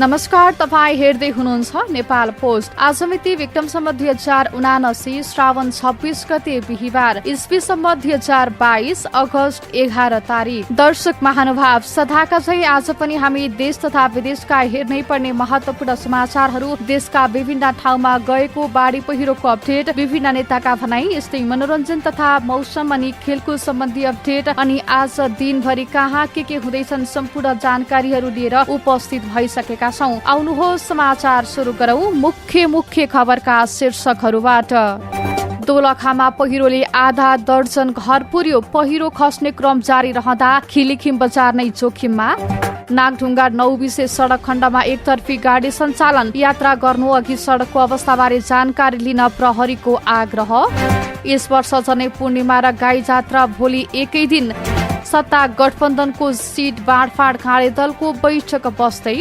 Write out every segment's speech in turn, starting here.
नमस्कार, तपाईँ हेर्दै हुनुहुन्छ नेपाल पोस्ट। आज मिति विक्रमसम्म 2079, श्रावण 26 गते बिहिबार, इस्वीसम्म 2022, अगस्त 11 तारिक। दर्शक महानुभाव, सदाका झै आज पनि हामी देश तथा विदेशका हेर्नै पर्ने महत्वपूर्ण समाचारहरू, देशका विभिन्न ठाउँमा गएको बाढी पहिरोको अपडेट, विभिन्न नेताका भनाई, यस्तै मनोरञ्जन तथा मौसम अनि खेलकुद सम्बन्धी अपडेट अनि आज दिनभरि कहाँ के हुँदैछन् सम्पूर्ण जानकारीहरू लिएर उपस्थित भइसकेका छौं। आउनुहोस् समाचार सुरु गरौं मुख्य खबरका शीर्षकहरूबाट। दोलखामा पहिरोले आधा दर्जन घर पुर्यो। पहिरो खस्ने क्रम जारी रहँदा खिलिखिम बजार नै जोखिममा। नागढुङ्गा 9 विशेष सड़क खण्डमा एकतर्फी गाडी सञ्चालन। यात्रा गर्नु अघि सड़कको अवस्थाबारे जानकारी लिन प्रहरीको आग्रह। यस वर्ष जनै पूर्णिमा र गाई जात्रा भोलि एकै दिन। सत्ता गठबन्धनको सीट बाँडफाँड खाँडे दलको बैठक बस्दै।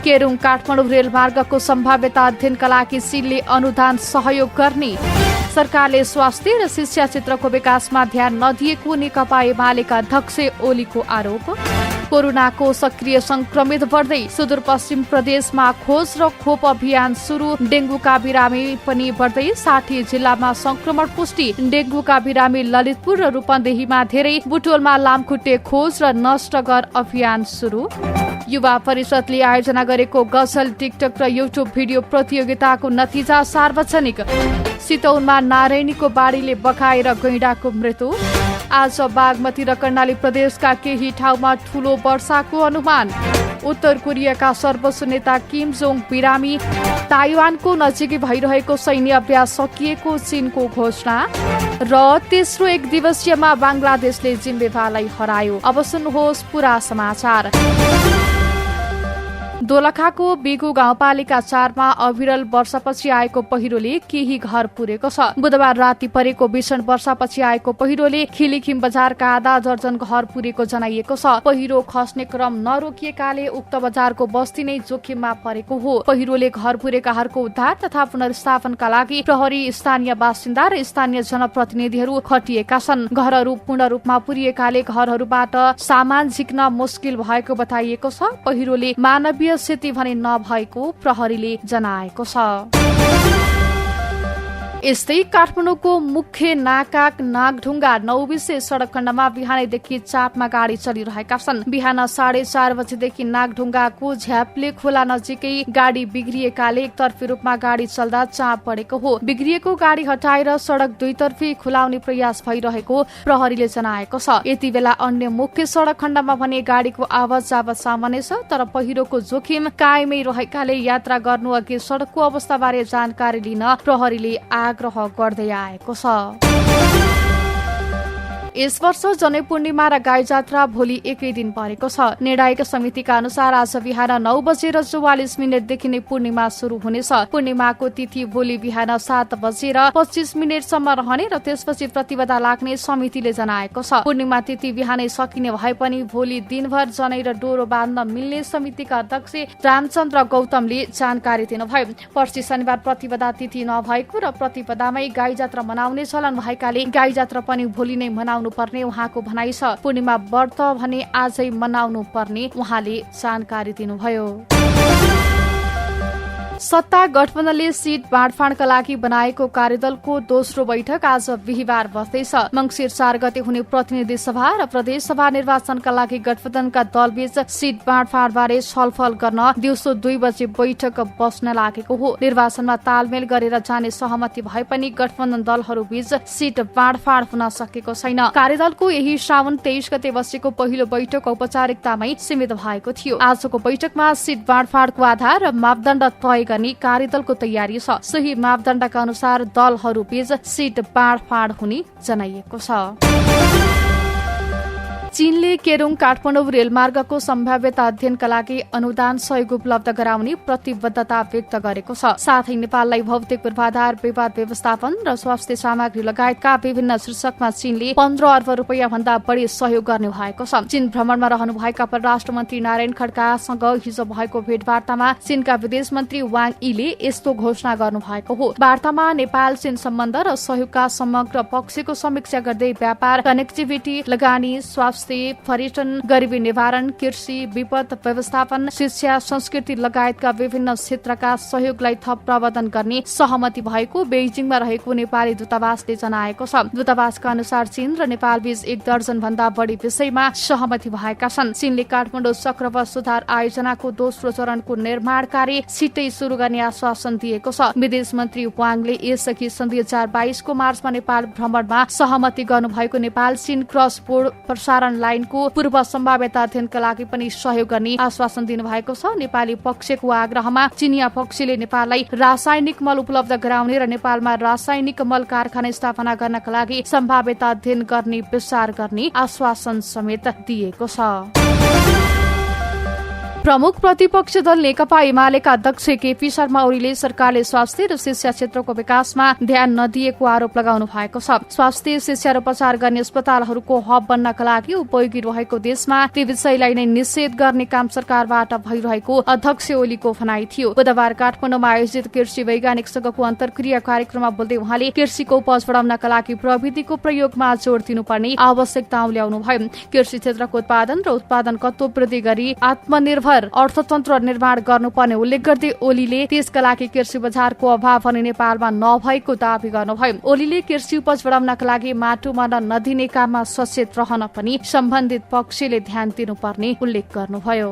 केरुङ काठमाडौँ रेलमार्गको सम्भाव्यता अध्ययनका लागि सिलले अनुदान सहयोग गर्ने। सरकारले स्वास्थ्य र शिक्षा क्षेत्रको विकासमा ध्यान नदिएको नेकपा एमालेका अध्यक्ष ओलीको आरोप। कोरोनाको सक्रिय संक्रमित बढ्दै। सुदूरपश्चिम प्रदेशमा खोज र खोप अभियान सुरु। डेंगूका बिरामी पनि बढ्दै। 60 जिल्लामा संक्रमण पुष्टि। डेंगूका बिरामी ललितपुर र रूपन्देहीमा धेरै। बुटोलमा लामखुट्टे खोज र नष्ट गर अभियान सुरु। युवा परिषदले आयोजना गरेको गजल, टिकटक र युट्युब भिडियो प्रतियोगिताको नतिजा सार्वजनिक। चितौनमा नारायणीको बाढीले बगाएर गैंडाको मृत्यु। आज बागमती र कर्णाली प्रदेशका केही ठाउँमा ठूलो वर्षाको अनुमान। उत्तर कोरियाका सर्वोच्च नेता किम जोङ बिरामी। ताइवानको नजिकै भइरहेको सैन्य अभ्यास सकिएको चीनको घोषणा। र तेस्रो एक दिवसीयमा बांग्लादेशले जिम्बाब्वेलाई हरायो। अब सुन्नुहोस् पूरा समाचार। दोलखाको बिगु गाउँपालिका 4 मा अविरल वर्षापछि आएको पहिरोले केही घर पुरेको छ। बुधबार राति परेको भीषण वर्षापछि आएको पहिरोले खिलिखिम बजारका आधा दर्जन घर पुरेको जनाइएको छ। पहिरो खस्ने क्रम नरोकिएकाले उक्त बजारको बस्ती नै जोखिममा परेको हो। पहिरोले घर पुरेकाहरूको उद्धार तथा पुनर्स्थापनका लागि प्रहरी, स्थानीय बासिन्दा र स्थानीय जनप्रतिनिधिहरू खटिएका छन्। घरहरू पूर्ण रूपमा पुरिएकाले घरहरूबाट सामान झिक्न मुस्किल भएको बताइएको छ। पहिरोले मानवीय क्षति भने नभएको प्रहरीले जनाएको छ। यस्तै काठमाडौँको मुख्य नाकाक नागढुङ्गा 9 विशेष सड़क खण्डमा बिहानैदेखि चापमा गाडी चलिरहेका छन्। बिहान 4:30 बजेदेखि नागढुङ्गाको झ्याप्ले खोला नजिकै गाडी बिग्रिएकाले एकतर्फी रूपमा गाडी चल्दा चाप परेको हो। बिग्रिएको गाडी हटाएर सड़क दुईतर्फी खुलाउने प्रयास भइरहेको प्रहरीले जनाएको छ। यति बेला अन्य मुख्य सड़क खण्डमा भने गाडीको आवत जावत सामान्य छ, तर पहिरोको जोखिम कायमै रहेकाले यात्रा गर्नु अघि सड़कको अवस्थाबारे जानकारी लिन प्रहरीले आग्रह गर्दै आएको छ। यस वर्ष जनै पूर्णिमा र गाई जात्रा भोलि एकै दिन परेको छ। निर्णायक समितिका अनुसार आज बिहान 9:44 नै पूर्णिमा शुरू हुनेछ। पूर्णिमाको तिथि भोलि बिहान 7:25 सम्म रहने र त्यसपछि प्रतिपदा लाग्ने समितिले जनाएको छ। पूर्णिमा तिथि बिहानै सकिने भए पनि भोलि दिनभर जनै र डोरो बाँध्न मिल्ने समितिका अध्यक्ष रामचन्द्र गौतमले जानकारी दिनुभयो। पर्सि शनिबार प्रतिपदा तिथि नभएको र प्रतिपदामै गाई जात्रा मनाउने चलन भएकाले गाई जात्रा पनि भोलि नै मनाउनु पर्ने उहाँको भनाइ छ। पूर्णिमा व्रत भने आजै मनाउनु पर्ने उहाँले जानकारी दिनुभयो। सत्ता गठबन्धनले सीट बाँडफाँडका लागि बनाएको कार्यदलको दोस्रो बैठक आज बिहिबार बस्दैछ। मंसिर 4 गते हुने प्रतिनिधि सभा र प्रदेश सभा निर्वाचनका लागि गठबन्धनका दलबीच सीट बाँडफाँड बारे छलफल गर्न दिउँसो 2 बजे बैठक बस्न लागेको हो। निर्वाचनमा तालमेल गरेर जाने सहमति भए पनि गठबन्धन दलहरू बीच सीट बाँडफाँड हुन सकेको छैन। कार्यदलको यही श्रावण 23 गते बसेको पहिलो बैठक औपचारिकतामै सीमित भएको थियो। आजको बैठकमा सीट बाँडफाँडको आधार र मापदण्ड तय गर्ने कार्यदलको तयारी छ। सही मापदण्डका अनुसार दलहरू बीच सीट बाँडफाँड हुने जनाइएको छ। चीनले केरुङ काठमाडौँ रेलमार्गको सम्भाव्यता अध्ययनका लागि अनुदान सहयोग उपलब्ध गराउने प्रतिबद्धता व्यक्त गरेको छ। साथै नेपाललाई भौतिक पूर्वाधार, विवाद व्यवस्थापन र स्वास्थ्य सामग्री लगायतका विभिन्न शीर्षकमा चीनले 15 अर्ब रुपियाँ भन्दा बढी सहयोग गर्ने भएको छ। चीन भ्रमणमा रहनुभएका परराष्ट्र मन्त्री नारायण खड्कासँग हिजो भएको भेटवार्तामा चीनका विदेश मन्त्री वाङ यीले यस्तो घोषणा गर्नु भएको हो। वार्तामा नेपाल चीन सम्बन्ध र सहयोगका समग्र पक्षको समीक्षा गर्दै व्यापार, कनेक्टिभिटी, लगानी, स्वास्थ्य जस्तै पर्यटन, गरिबी निवारण, कृषि, विपद व्यवस्थापन, शिक्षा, संस्कृति लगायतका विभिन्न क्षेत्रका सहयोगलाई थप प्रवर्धन गर्ने सहमति भएको बेइजिङमा रहेको नेपाली दूतावासले जनाएको छ। दूतावासका अनुसार चीन र नेपाल बीच 1 दर्जन भन्दा बढी विषयमा सहमति भएका छन्। चीनले काठमाडौँ चक्रवात सुधार आयोजनाको दोस्रो चरणको निर्माण कार्य छिट्टै सुरु गर्ने आश्वासन दिएको छ। विदेश मन्त्री वाङले यसअघि सन् 2022 को मार्चमा नेपाल भ्रमणमा सहमति गर्नुभएको नेपाल चीन क्रस बोर्ड प्रसारण लाइनको पूर्व सम्भाव्यता अध्ययनका लागि पनि सहयोग गर्ने आश्वासन दिनुभएको छ। नेपाली पक्षको आग्रहमा चीनिया पक्षले नेपाललाई रासायनिक मल उपलब्ध गराउने र नेपालमा रासायनिक मल कारखाना स्थापना गर्नका लागि सम्भाव्यता अध्ययन गर्ने विचार गर्ने आश्वासन समेत दिएको छ। प्रमुख प्रतिपक्ष दल नेकपा एमालेका अध्यक्ष केपी शर्मा ओलीले सरकारले स्वास्थ्य र शिक्षा क्षेत्रको विकासमा ध्यान नदिएको आरोप लगाउनु भएको छ। स्वास्थ्य, शिक्षा र उपचार गर्ने अस्पतालहरूको हब बन्नका लागि उपयोगी रहेको देशमा ती विषयलाई नै निषेध गर्ने काम सरकारबाट भइरहेको अध्यक्ष ओलीको भनाइ थियो। बुधबार काठमाडौँमा आयोजित कृषि वैज्ञानिक संघको अन्तर्क्रिया कार्यक्रममा बोल्दै उहाँले कृषिको उपज बढाउनका लागि प्रविधिको प्रयोगमा जोड़ दिनुपर्ने आवश्यकता उल्याउनुभयो। कृषि क्षेत्रको उत्पादन र उत्पादकत्व वृद्धि गरी आत्मनिर्भर अर्थतन्त्र निर्माण गर्नुपर्ने उल्लेख गर्दै ओलीले त्यसका लागि कृषि बजारको अभाव भने नेपालमा नभएको दावी गर्नुभयो। ओलीले कृषि उपज बढाउनका लागि माटो मर्न नदिने काममा सचेत रहन पनि सम्बन्धित पक्षले ध्यान दिनुपर्ने उल्लेख गर्नुभयो।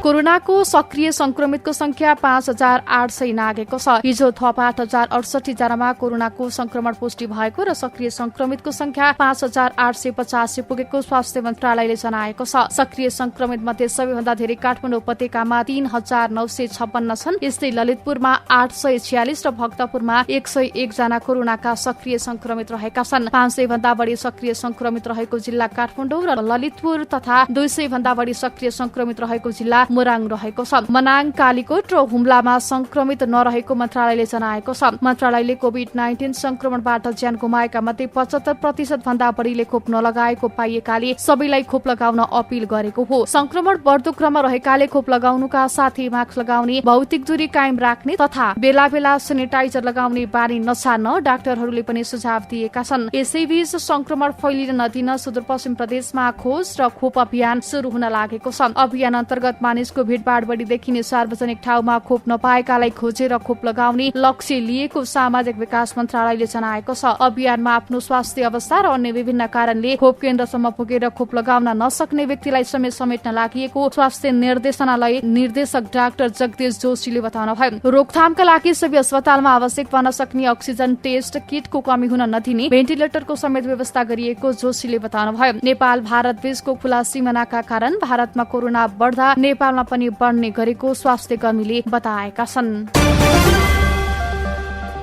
कोरोनाको सक्रिय संक्रमितको संख्या 5,800 नागेको छ। हिजो थप 8,068 जनामा कोरोनाको संक्रमण पुष्टि भएको र सक्रिय संक्रमितको संख्या 5,885 पुगेको स्वास्थ्य मन्त्रालयले जनाएको छ। सक्रिय संक्रमित मध्ये सबैभन्दा धेरै काठमाडौँ उपत्यकामा 3,956 छन्। यस्तै ललितपुरमा 846 र भक्तपुरमा 101 जना कोरोनाका सक्रिय संक्रमित रहेका छन्। 500 भन्दा बढी सक्रिय संक्रमित रहेको जिल्ला काठमाडौँ र ललितपुर तथा 200 भन्दा बढी सक्रिय संक्रमित रहेको जिल्ला मोराङ रहेको छ। मनाङ, कालीकोट र हुम्लामा संक्रमित नरहेको मन्त्रालयले जनाएको छ। मन्त्रालयले कोभिड-19 संक्रमणबाट ज्यान गुमाएका मध्ये 75% भन्दा बढीले खोप नलगाएको पाइएकाले सबैलाई खोप लगाउन अपील गरेको हो। संक्रमण बढ्दो क्रममा रहेकाले खोप लगाउनुका साथै मास्क लगाउने, भौतिक दूरी कायम राख्ने तथा बेला बेला सेनिटाइजर लगाउने बानी नछाड्न डाक्टरहरूले पनि सुझाव दिएका छन्। यसैबीच संक्रमण फैलिन नदिन सुदूरपश्चिम प्रदेशमा खोज र खोप अभियान शुरू हुन लागेको छ। अभियान अन्तर्गत मानिसको भिडभाड बढी देखिने सार्वजनिक ठाउँमा खोप नपाएकालाई खोजेर खोप लगाउने लक्ष्य लिएको सामाजिक विकास मन्त्रालयले जनाएको छ। अभियानमा आफ्नो स्वास्थ्य अवस्था र अन्य विभिन्न कारणले खोप केन्द्रसम्म पुगेर खोप लगाउन नसक्ने व्यक्तिलाई समेट्न लागि स्वास्थ्य निर्देशनालय निर्देशक डाक्टर जगदीश जोशीले बताउनुभयो। रोकथामका लागि सबै अस्पतालमा आवश्यक पर्न सक्ने अक्सिजन टेस्ट किटको कमी हुन नदिने भेन्टिलेटरको समेत व्यवस्था गरिएको जोशीले बताउनुभयो। नेपाल भारत बीचको खुला सीमानाका कारण भारतमा कोरोना बढ्दा नेपालमा पनि बढ्ने गरेको स्वास्थ्य कर्मीले बताएका छन्।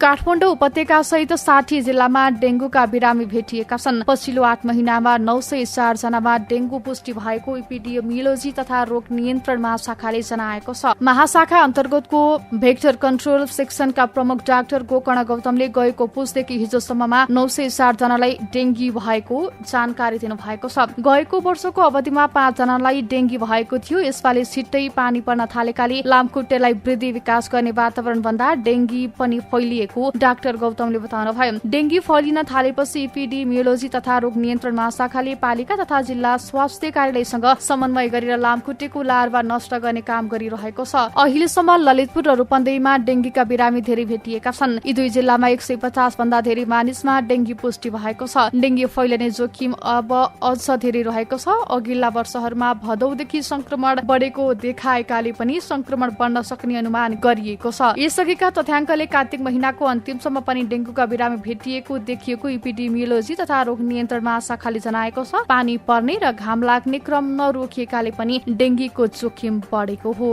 काठमाडौँ उपत्यका सहित 60 जिल्लामा डेंगूका बिरामी भेटिएका छन्। पछिल्लो 8 महिनामा 904 जनामा डेंगू पुष्टि भएको एपिडेमियोलोजी तथा रोग नियन्त्रण महाशाखाले जनाएको छ। महाशाखा अन्तर्गतको भेक्टर कन्ट्रोल सेक्सनका प्रमुख डाक्टर गोकर्ण गौतमले गएको पुसदेखि हिजोसम्ममा 904 जनालाई डेंगी भएको जानकारी दिनुभएको छ। गएको वर्षको अवधिमा 5 जनालाई डेंगी भएको थियो। यसपालि छिट्टै पानी पर्न थालेकाले लामखुट्टेलाई वृद्धि विकास गर्ने वातावरण भन्दा डेंगी पनि फैलिएको डाक्टर गौतमले बताउनुभयो। डेंगी फैलिन थालेपछि एपिडेमियोलोजी तथा रोग नियन्त्रण महाशाखाले पालिका तथा जिल्ला स्वास्थ्य कार्यालयसँग समन्वय गरेर लामखुट्टेको लार्वा नष्ट गर्ने काम गरिरहेको छ। अहिलेसम्म ललितपुर र रूपन्देहीमा डेंगीका बिरामी धेरै भेटिएका छन्। यी दुई जिल्लामा 150 भन्दा धेरै मानिसमा डेंगी पुष्टि भएको छ। डेंगी फैलिने जोखिम अब अझ धेरै रहेको छ। अघिल्ला वर्षहरूमा भदौदेखि संक्रमण बढेको देखाएकाले पनि संक्रमण बढ्न सक्ने अनुमान गरिएको छ। यसअघिका तथ्याङ्कले कार्तिक महिनाको अन्तिमसम्म पनि डेंगूका बिरामी भेटिएको देखिएको एपिडेमियोलोजी तथा रोग नियन्त्रण महाशाखाले जनाएको छ। पानी पर्ने र घाम लाग्ने क्रम नरोकिएकाले पनि डेंगीको जोखिम बढेको हो।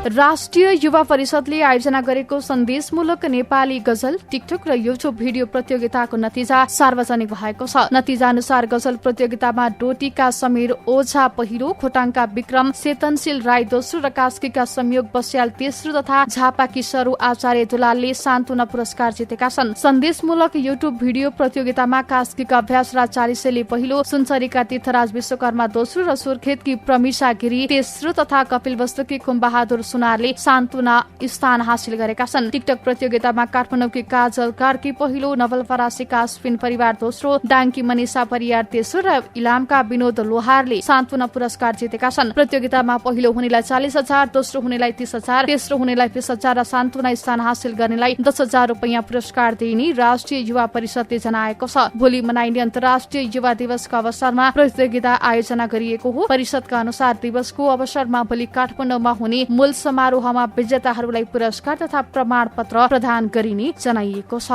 राष्ट्रिय युवा परिषदले आयोजना गरेको सन्देशमूलक नेपाली गजल, टिकटक र युट्युब भिडियो प्रतियोगिताको नतिजा सार्वजनिक भएको छ। नतिजा अनुसार गजल प्रतियोगितामा डोटीका समीर ओझा पहिलो, खोटाङका विक्रम सेतनशील राई दोस्रो र कास्कीका संयोग बस्याल तेस्रो तथा झापाकी सरू आचार्य दुलालले सान्तुना पुरस्कार जितेका छन्। सन्देशमूलक युट्युब भिडियो प्रतियोगितामा कास्कीका अभ्यासराज चालिसेले पहिलो, सुनसरीका तीर्थराज विश्वकर्मा दोस्रो र सुर्खेतकी प्रमिशा गिरी तेस्रो तथा कपिलवस्तुकी खुमबहादुर सुनारले सान्तवना स्थान हासिल गरेका छन्। टिकटक प्रतियोगितामा काठमाडौँकी काजल कार्की पहिलो, नवलपरासीका अश्विन परिवार दोस्रो, दाङकी मनिषा परियार तेस्रो र इलामका विनोद लोहारले सान्तवना पुरस्कार जितेका छन्। प्रतियोगितामा पहिलो हुनेलाई 40,000, दोस्रो हुनेलाई 30,000, तेस्रो हुनेलाई 20,000 र सान्तवना स्थान हासिल गर्नेलाई 10,000 रुपैयाँ पुरस्कार दिइने राष्ट्रिय युवा परिषदले जनाएको छ। भोलि मनाइने अन्तर्राष्ट्रिय युवा दिवसका अवसरमा प्रतियोगिता आयोजना गरिएको हो। परिषदका अनुसार दिवसको अवसरमा भोलि काठमाडौँमा हुने मूल समारोहमा विजेताहरूलाई पुरस्कार तथा प्रमाणपत्र प्रदान गरिने जनाइएको छ।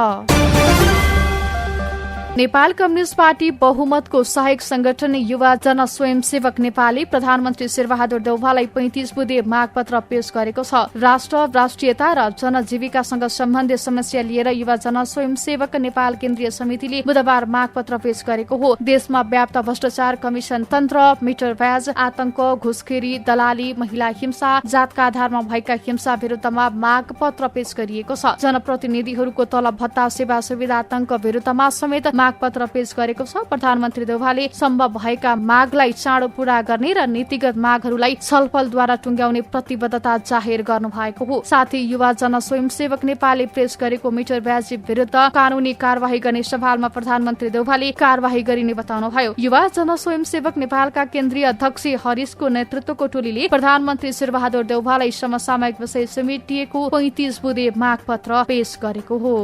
नेपाल कम्युनिस्ट पार्टी बहुमतको सहायक संगठन युवा जन स्वयंसेवक नेपालले प्रधानमन्त्री शेरबहादुर देउवालाई 35 बुँदे मागपत्र पेश गरेको छ। राष्ट्र, राष्ट्रियता र जनजीविकासँग सम्बन्धित समस्या लिएर युवा जन स्वयंसेवक नेपाल केन्द्रीय समितिले बुधबार मागपत्र पेश गरेको हो। देशमा व्याप्त भ्रष्टाचार, कमिसन तन्त्र, मिटर ब्याज, आतंक, घुसखेरी, दलाली, महिला हिंसा, जातका आधारमा भएका हिंसा विरुद्धमा मागपत्र पेश गरिएको छ। जनप्रतिनिधिहरूको तलब भत्ता, सेवा सुविधा, आतंक विरुद्धमा समेत मागपत्र पेश गरेको छ। प्रधानमन्त्री देउवाले सम्भव भएका मागलाई चाँडो पूरा गर्ने र नीतिगत मागहरूलाई छलफलद्वारा टुङ्ग्याउने प्रतिबद्धता जाहेर गर्नु भएको हो। साथै युवा जन स्वयंसेवक नेपालले पेश गरेको मिटर ब्याज विरुद्ध कानूनी कार्यवाही गर्ने सवालमा प्रधानमन्त्री देउवाले कार्यवाही गरिने बताउनुभयो। युवा जन स्वयंसेवक नेपालका केन्द्रीय अध्यक्ष हरिशको नेतृत्वको टोलीले प्रधानमन्त्री शेरबहादुर देउवालाई समसामयिक विषय समेटिएको 35 बुँदे मागपत्र पेश गरेको हो।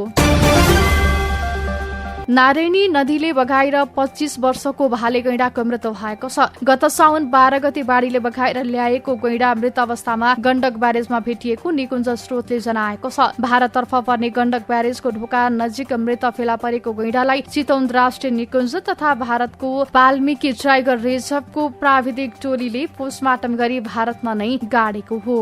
नारायणी नदीले बगाएर 25 वर्षको भाले गैंडाको मृत्यु भएको छ। गत साउन 12 गते बाढीले बगाएर ल्याएको गैंडा मृत अवस्थामा गण्डक ब्यारेजमा भेटिएको निकुञ्ज स्रोतले जनाएको छ। भारततर्फ पर्ने गण्डक ब्यारेजको ढोका नजिक मृत फेला परेको गैंडालाई चितवन राष्ट्रिय निकुञ्ज तथा भारतको वाल्मीकि टाइगर रिजर्भको प्राविधिक टोलीले पोस्टमार्टम गरी भारतमा नै गाडेको हो।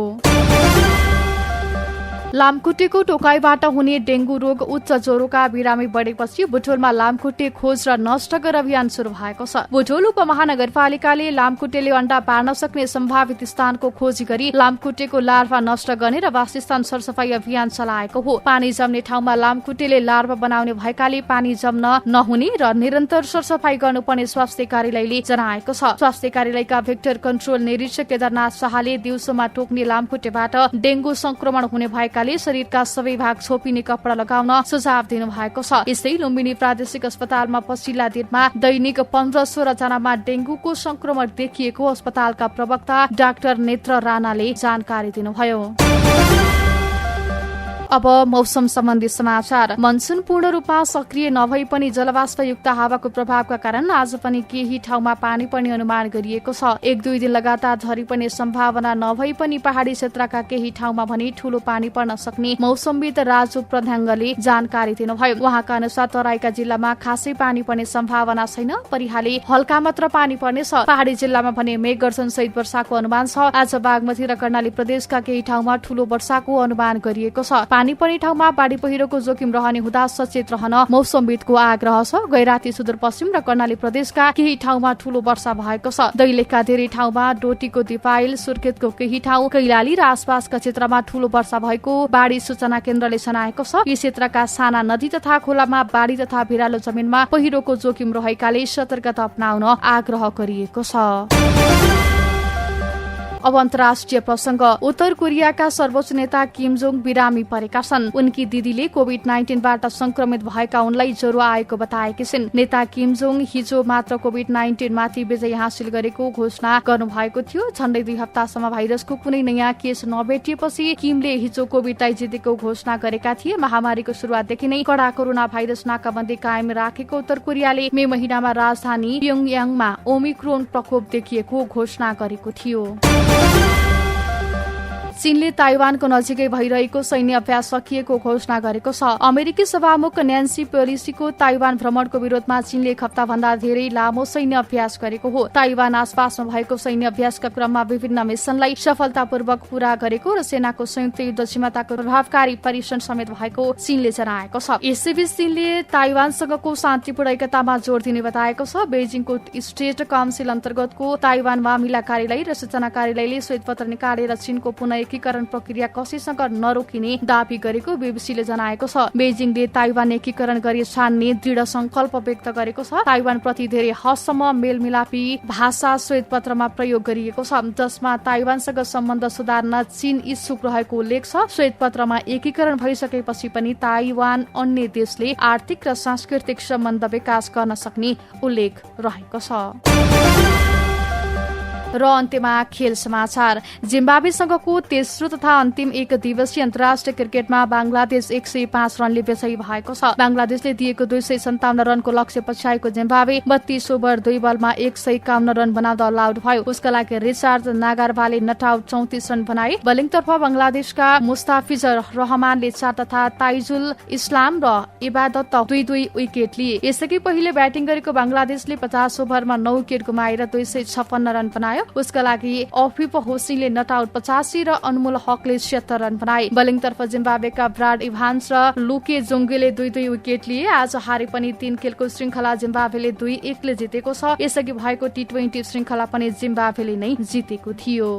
लामखुट्टेको टोकाइबाट हुने डेंगू रोग, उच्च ज्वरोका बिरामी बढेपछि बुटोलमा लामखुट्टे खोज र नष्ट गर अभियान शुरू भएको छ। बुटोल उपमहानगरपालिकाले लामखुट्टेले अण्डा पार्न सक्ने सम्भावित स्थानको खोजी गरी लामखुट्टेको लार्भा नष्ट गर्ने र वासस्थान सरसफाई अभियान चलाएको हो। पानी जम्ने ठाउँमा लामखुट्टेले लार्भा बनाउने भएकाले पानी जम्न नहुने र निरन्तर सरसफाई गर्नुपर्ने स्वास्थ्य कार्यालयले जनाएको छ। स्वास्थ्य कार्यालयका भेक्टर कन्ट्रोल निरीक्षक केदारनाथ शाहले दिउँसोमा टोक्ने लामखुट्टेबाट डेंगू संक्रमण हुने भएका शरीरका सबै भाग छोपिने कपडा लगाउन सुझाव दिनु भएको छ। यसै लुम्बिनी प्रादेशिक अस्पतालमा पछिल्ला दिनमा दैनिक 15-16 जनामा डेंगूको संक्रमण देखिएको अस्पतालका प्रवक्ता डाक्टर नेत्र राणाले जानकारी दिनुभयो। अब मौसम सम्बन्धी समाचार। मनसुन पूर्ण रूपमा सक्रिय नभई पनि जलवाष्पयुक्त हावाको प्रभावका कारण आज पनि केही ठाउँमा पानी पर्ने अनुमान गरिएको छ। 1-2 दिन लगातार झरी पर्ने सम्भावना नभई पनि पहाडी क्षेत्रका केही ठाउँमा भने ठूलो पानी पर्न सक्ने मौसमविद राजु प्रधाङ्गले जानकारी दिनुभयो। उहाँका अनुसार तराईका जिल्लामा खासै पानी पर्ने सम्भावना छैन। परिहाले हल्का मात्र पानी पर्नेछ। पहाडी जिल्लामा भने मेघगर्जन सहित वर्षाको अनुमान छ। आज बागमती र कर्णाली प्रदेशका केही ठाउँमा ठूलो वर्षाको अनुमान गरिएको छ। पानी पर्ने ठाउँमा बाढी पहिरोको जोखिम रहने हुँदा सचेत रहन मौसमविदको आग्रह छ। गैराती सुदूरपश्चिम र कर्णाली प्रदेशका केही ठाउँमा ठूलो वर्षा भएको छ। दैलेखका धेरै ठाउँमा, डोटीको दिपाइल, सुर्खेतको केही ठाउँ, कैलाली र आसपासका क्षेत्रमा ठूलो वर्षा भएको बाढी सूचना केन्द्रले जनाएको छ। यी क्षेत्रका साना नदी तथा खोलामा बाढी तथा भिरालो जमिनमा पहिरोको जोखिम रहेकाले सतर्कता अपनाउन आग्रह गरिएको छ। अब अन्तर्राष्ट्रिय प्रसंग। उत्तर कोरियाका सर्वोच्च नेता किम जोङ बिरामी परेका छन्। उनकी दिदीले कोभिड-19बाट संक्रमित भएका उनलाई ज्वरो आएको बताएकी छिन्। नेता किम जोङ हिजो मात्र कोभिड-19 माथि विजय हासिल गरेको घोषणा गर्नुभएको थियो। झण्डै 2 हप्तासम्म भाइरसको कुनै नयाँ केस नभेटिएपछि किमले हिजो कोभिडलाई जितेको घोषणा गरेका थिए। महामारीको सुरुवातदेखि नै कडा कोरोना भाइरस नाकाबन्दी कायम राखेको उत्तर कोरियाले मे महिनामा राजधानी प्योङयाङमा ओमिक्रोन प्रकोप देखिएको घोषणा गरेको थियो। चीनले ताइवानको नजिकै भइरहेको सैन्य अभ्यास सकिएको घोषणा गरेको छ। अमेरिकी सभामुख न्यान्सी पेलोसीको ताइवान भ्रमणको विरोधमा चीनले एक हप्ताभन्दा धेरै लामो सैन्य अभ्यास गरेको हो। ताइवान आसपासमा भएको सैन्य अभ्यासका क्रममा विभिन्न मिशनलाई सफलतापूर्वक पूरा गरेको र सेनाको संयुक्त युद्ध क्षमताको प्रभावकारी परीक्षण समेत भएको चीनले जनाएको छ। यसैबीच चीनले ताइवानसँगको शान्तिपूर्ण एकतामा जोड़ दिने बताएको छ। बेजिङको स्टेट काउन्सिल अन्तर्गतको ताइवान मामिला कार्यालय र सूचना कार्यालयले श्वेत पत्र निकालेर चीनको पुनः एकीकरण प्रक्रिया कसैसँग नरोकिने दावी गरेको बीबीसीले जनाएको छ। बेजिङले ताइवान एकीकरण गरी छान्ने दृढ संकल्प व्यक्त गरेको छ। ताइवान प्रति धेरै हदसम्म मेलमिलापी भाषा श्वेतपत्रमा प्रयोग गरिएको छ, जसमा ताइवानसँग सम्बन्ध सुधार्न चीन इच्छुक रहेको उल्लेख छ। श्वेतपत्रमा एकीकरण भइसकेपछि पनि ताइवान अन्य देशले आर्थिक र सांस्कृतिक सम्बन्ध विकास गर्न सक्ने उल्लेख रहेको छ। र अन्त्यमा खेल समाचार। जिम्बाब्वेसँगको तेस्रो तथा अन्तिम एक दिवसीय अन्तर्राष्ट्रिय क्रिकेटमा बंगलादेश 105 रनले विजयी भएको छ। बंगलादेशले दिएको 257 रनको लक्ष्य पछ्याएको जिम्बाब्वे 32 ओभर 2 बलमा 151 रन बनाउँदा अल आउट भयो। उसका लागि रिचार्ड नागारवाले नट आउट 34 रन बनाए। बलिङतर्फ बंगलादेशका मुस्ताफिजुर रहमानले 4 तथा ताइजुल इस्लाम र इबादत 2-2 विकेट लिए। यसअघि पहिले ब्याटिङ गरेको बंगलादेशले 50 ओभरमा 9 विकेट गुमाएर 256 रन बनायो। उसका लागि अफिफ होसिङले नट आउट 85 र अनमोल हकले 76 रन बनाए। बलिङतर्फ जिम्बाब्वेका ब्राड इभान्स र लुके जोंगेले 2-2 विकेट लिए। आज हारे पनि 3 खेलको श्रृंखला जिम्बाब्वेले 2-1 ले जितेको छ। यसअघि भएको टी20 श्रृंखला पनि जिम्बाब्वेले नै जितेको थियो।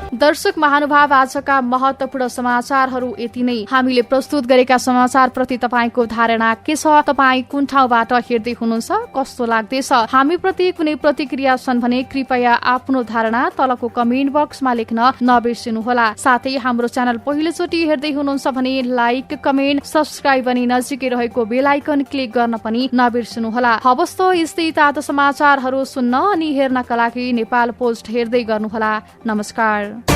दर्शक महानुभाव, आजका महत्वपूर्ण समाचारहरू यति नै। हामीले प्रस्तुत गरेका समाचार प्रति तपाईको धारणा के छ? तपाई कुन ठाउँबाट हेर्दै हुनुहुन्छ? कस्तो लाग्दैछ? हामी प्रति कुनै प्रतिक्रिया छन् भने कृपया आफ्नो धारणा तलको कमेन्ट बक्समा लेख्न नबिर्सिनुहोला। साथै हाम्रो च्यानल पहिलोचोटि हेर्दै हुनुहुन्छ भने लाइक, कमेन्ट, सब्स्क्राइब अनि नजिकै रहेको बेल आइकन क्लिक गर्न पनि नबिर्सिनुहोला। हवस् त यस्तै ताजा समाचारहरू सुन्न अनि हेर्नका लागि नेपाल पोस्ट हेर्दै गर्नुहोला। नमस्कार।